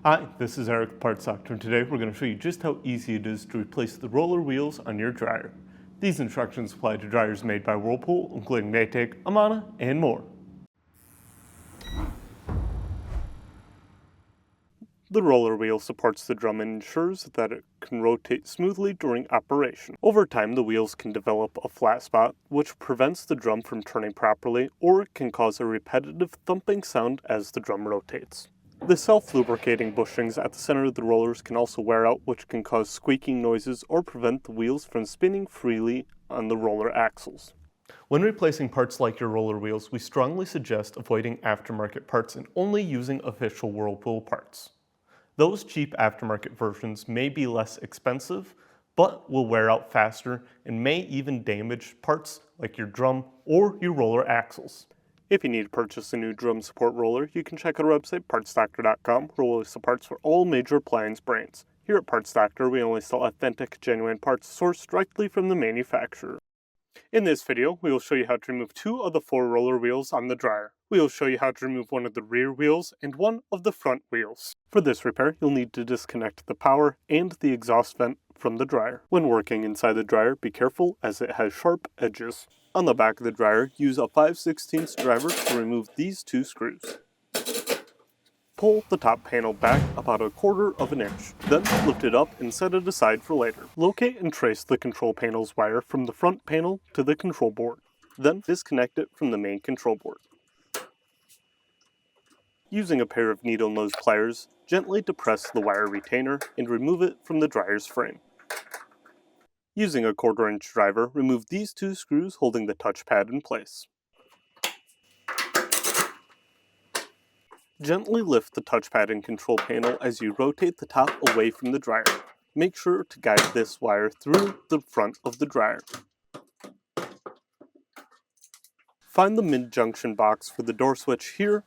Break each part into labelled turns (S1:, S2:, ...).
S1: Hi, this is Eric, Parts Doctor, and today we're going to show you just how easy it is to replace the roller wheels on your dryer. These instructions apply to dryers made by Whirlpool, including Maytag, Amana, and more. The roller wheel supports the drum and ensures that it can rotate smoothly during operation. Over time, the wheels can develop a flat spot, which prevents the drum from turning properly, or can cause a repetitive thumping sound as the drum rotates. The self-lubricating bushings at the center of the rollers can also wear out, which can cause squeaking noises or prevent the wheels from spinning freely on the roller axles. When replacing parts like your roller wheels, we strongly suggest avoiding aftermarket parts and only using official Whirlpool parts. Those cheap aftermarket versions may be less expensive, but will wear out faster and may even damage parts like your drum or your roller axles. If you need to purchase a new drum support roller, you can check out our website, partsdoctor.com, where we'll list the parts for all major appliance brands. Here at Parts Doctor, we only sell authentic, genuine parts sourced directly from the manufacturer. In this video, we will show you how to remove 2 of the 4 roller wheels on the dryer. We will show you how to remove one of the rear wheels and one of the front wheels. For this repair, you'll need to disconnect the power and the exhaust vent from the dryer. When working inside the dryer, be careful as it has sharp edges. On the back of the dryer, use a 5/16 driver to remove these 2 screws. Pull the top panel back about 1/4 of an inch, then lift it up and set it aside for later. Locate and trace the control panel's wire from the front panel to the control board. Then disconnect it from the main control board. Using a pair of needle nose pliers, gently depress the wire retainer and remove it from the dryer's frame. Using a 1/4 inch driver, remove these 2 screws holding the touchpad in place. Gently lift the touchpad and control panel as you rotate the top away from the dryer. Make sure to guide this wire through the front of the dryer. Find the mid-junction box for the door switch here.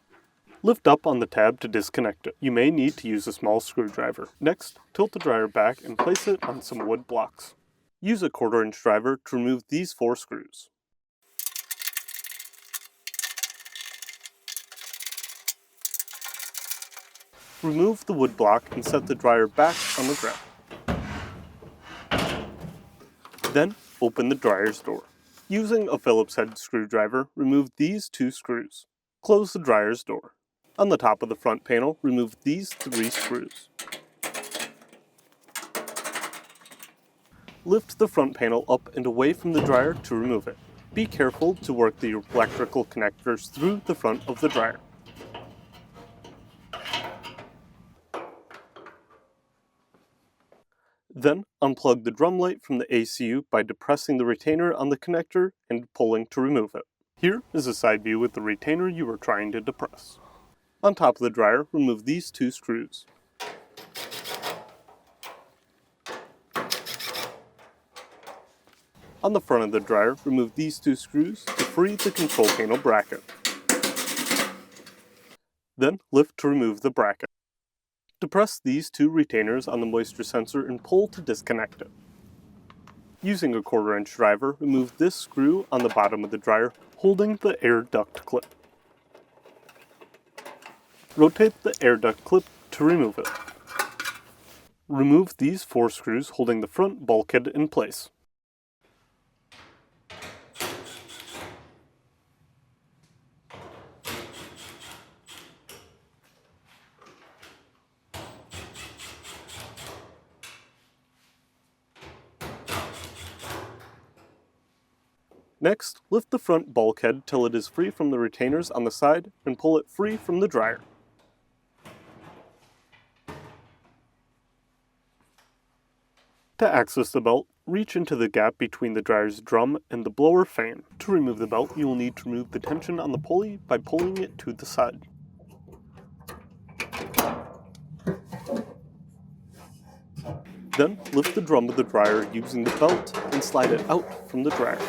S1: Lift up on the tab to disconnect it. You may need to use a small screwdriver. Next, tilt the dryer back and place it on some wood blocks. Use a 1/4 inch driver to remove these 4 screws. Remove the wood block and set the dryer back on the ground. Then, open the dryer's door. Using a Phillips head screwdriver, remove these 2 screws. Close the dryer's door. On the top of the front panel, remove these 3 screws. Lift the front panel up and away from the dryer to remove it. Be careful to work the electrical connectors through the front of the dryer. Then, unplug the drum light from the ACU by depressing the retainer on the connector and pulling to remove it. Here is a side view with the retainer you are trying to depress. On top of the dryer, remove these 2 screws. On the front of the dryer, remove these 2 screws to free the control panel bracket. Then, lift to remove the bracket. Depress these 2 retainers on the moisture sensor and pull to disconnect it. Using a 1/4 inch driver, remove this screw on the bottom of the dryer, holding the air duct clip. Rotate the air duct clip to remove it. Remove these 4 screws holding the front bulkhead in place. Next, lift the front bulkhead till it is free from the retainers on the side and pull it free from the dryer. To access the belt, reach into the gap between the dryer's drum and the blower fan. To remove the belt, you will need to remove the tension on the pulley by pulling it to the side. Then, lift the drum of the dryer using the belt and slide it out from the dryer.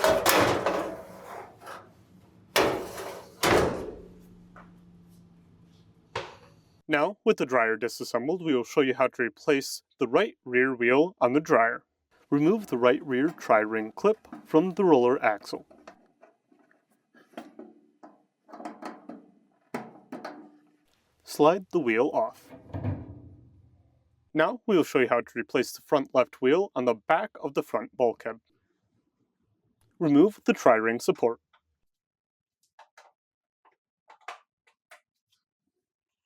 S1: Now, with the dryer disassembled, we will show you how to replace the right rear wheel on the dryer. Remove the right rear tri-ring clip from the roller axle. Slide the wheel off. Now we will show you how to replace the front left wheel on the back of the front bulkhead. Remove the tri-ring support.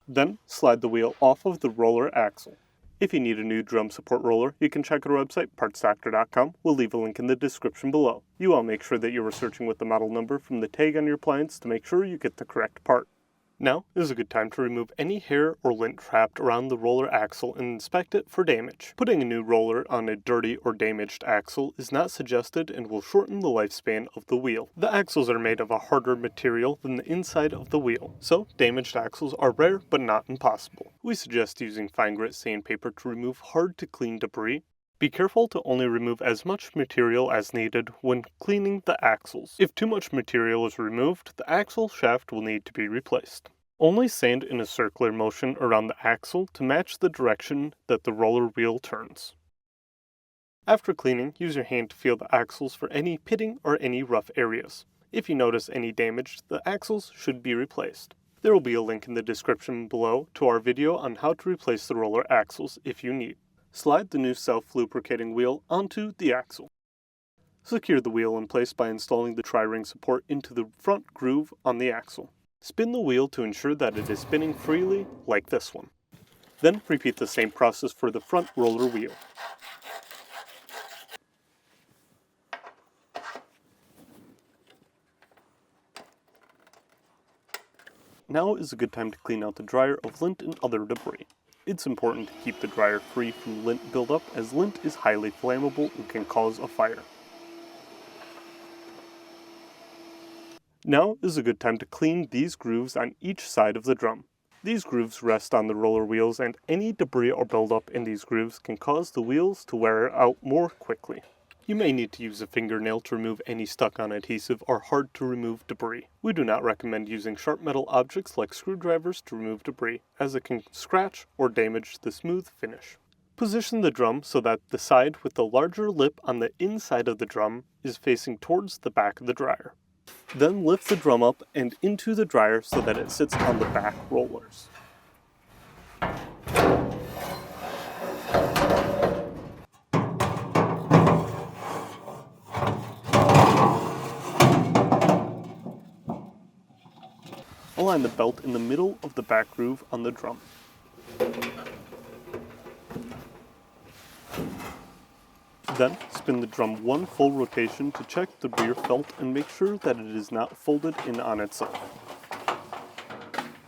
S1: Then slide the wheel off of the roller axle. If you need a new drum support roller, you can check out our website, partsdoctor.com. We'll leave a link in the description below. You want to make sure that you're researching with the model number from the tag on your appliance to make sure you get the correct part. Now is a good time to remove any hair or lint trapped around the roller axle and inspect it for damage. Putting a new roller on a dirty or damaged axle is not suggested and will shorten the lifespan of the wheel. The axles are made of a harder material than the inside of the wheel, so damaged axles are rare but not impossible. We suggest using fine grit sandpaper to remove hard to clean debris. Be careful to only remove as much material as needed when cleaning the axles. If too much material is removed, the axle shaft will need to be replaced. Only sand in a circular motion around the axle to match the direction that the roller wheel turns. After cleaning, use your hand to feel the axles for any pitting or any rough areas. If you notice any damage, the axles should be replaced. There will be a link in the description below to our video on how to replace the roller axles if you need. Slide the new self-lubricating wheel onto the axle. Secure the wheel in place by installing the tri-ring support into the front groove on the axle. Spin the wheel to ensure that it is spinning freely, like this one. Then repeat the same process for the front roller wheel. Now is a good time to clean out the dryer of lint and other debris. It's important to keep the dryer free from lint buildup, as lint is highly flammable and can cause a fire. Now is a good time to clean these grooves on each side of the drum. These grooves rest on the roller wheels, and any debris or buildup in these grooves can cause the wheels to wear out more quickly. You may need to use a fingernail to remove any stuck-on adhesive or hard-to-remove debris. We do not recommend using sharp metal objects like screwdrivers to remove debris, as it can scratch or damage the smooth finish. Position the drum so that the side with the larger lip on the inside of the drum is facing towards the back of the dryer. Then lift the drum up and into the dryer so that it sits on the back rollers. Align the belt in the middle of the back groove on the drum. Then spin the drum one full rotation to check the rear felt and make sure that it is not folded in on itself.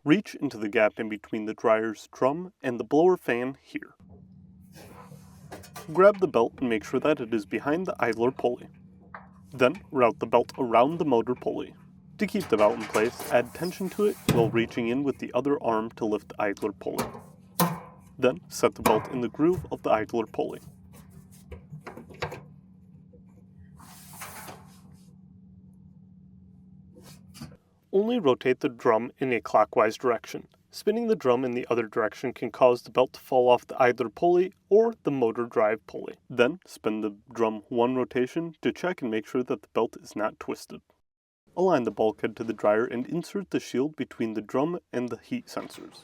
S1: Reach into the gap in between the dryer's drum and the blower fan here. Grab the belt and make sure that it is behind the idler pulley. Then route the belt around the motor pulley. To keep the belt in place, add tension to it while reaching in with the other arm to lift the idler pulley. Then set the belt in the groove of the idler pulley. Only rotate the drum in a clockwise direction. Spinning the drum in the other direction can cause the belt to fall off the idler pulley or the motor drive pulley. Then spin the drum one rotation to check and make sure that the belt is not twisted. Align the bulkhead to the dryer and insert the shield between the drum and the heat sensors.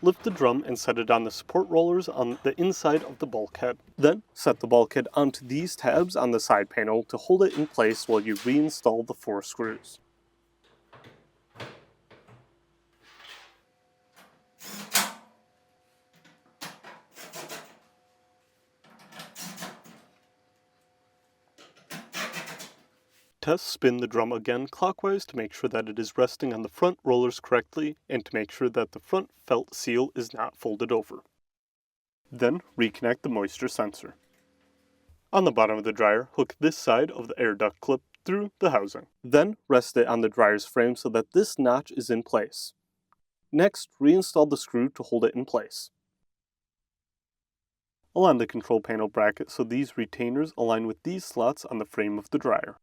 S1: Lift the drum and set it on the support rollers on the inside of the bulkhead. Then set the bulkhead onto these tabs on the side panel to hold it in place while you reinstall the 4 screws. Test spin the drum again clockwise to make sure that it is resting on the front rollers correctly and to make sure that the front felt seal is not folded over. Then reconnect the moisture sensor. On the bottom of the dryer, hook this side of the air duct clip through the housing. Then rest it on the dryer's frame so that this notch is in place. Next, reinstall the screw to hold it in place. Align the control panel bracket so these retainers align with these slots on the frame of the dryer.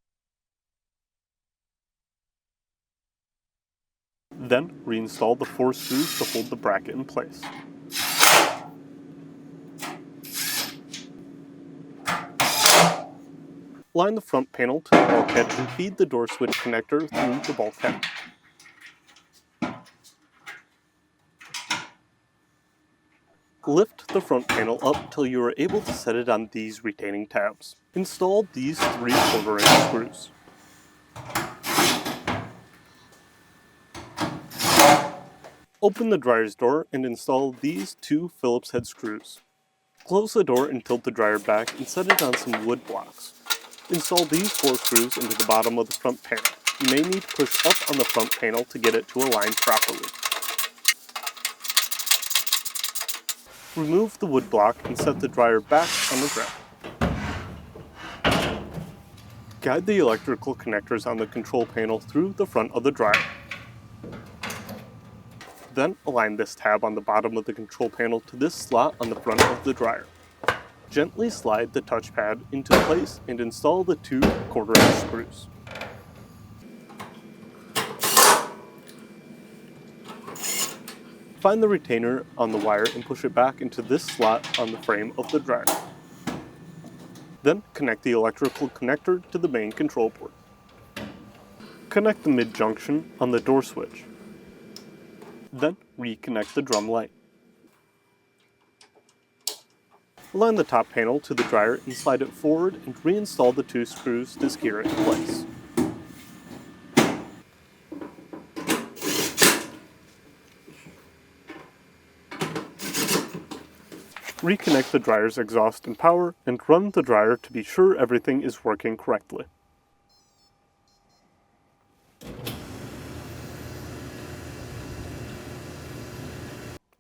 S1: Then reinstall the 4 screws to hold the bracket in place. Line the front panel to the bulkhead and feed the door switch connector through the bulkhead. Lift the front panel up till you are able to set it on these retaining tabs. Install these 3/4 inch screws. Open the dryer's door and install these 2 Phillips head screws. Close the door and tilt the dryer back and set it on some wood blocks. Install these 4 screws into the bottom of the front panel. You may need to push up on the front panel to get it to align properly. Remove the wood block and set the dryer back on the ground. Guide the electrical connectors on the control panel through the front of the dryer. Then align this tab on the bottom of the control panel to this slot on the front of the dryer. Gently slide the touchpad into place and install the 2 1/4 inch screws. Find the retainer on the wire and push it back into this slot on the frame of the dryer. Then connect the electrical connector to the main control port. Connect the mid-junction on the door switch. Then reconnect the drum light. Align the top panel to the dryer and slide it forward and reinstall the 2 screws to secure it in place. Reconnect the dryer's exhaust and power and run the dryer to be sure everything is working correctly.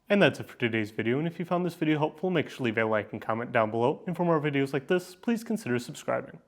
S1: And that's it for today's video, and if you found this video helpful, make sure to leave a like and comment down below, and for more videos like this, please consider subscribing.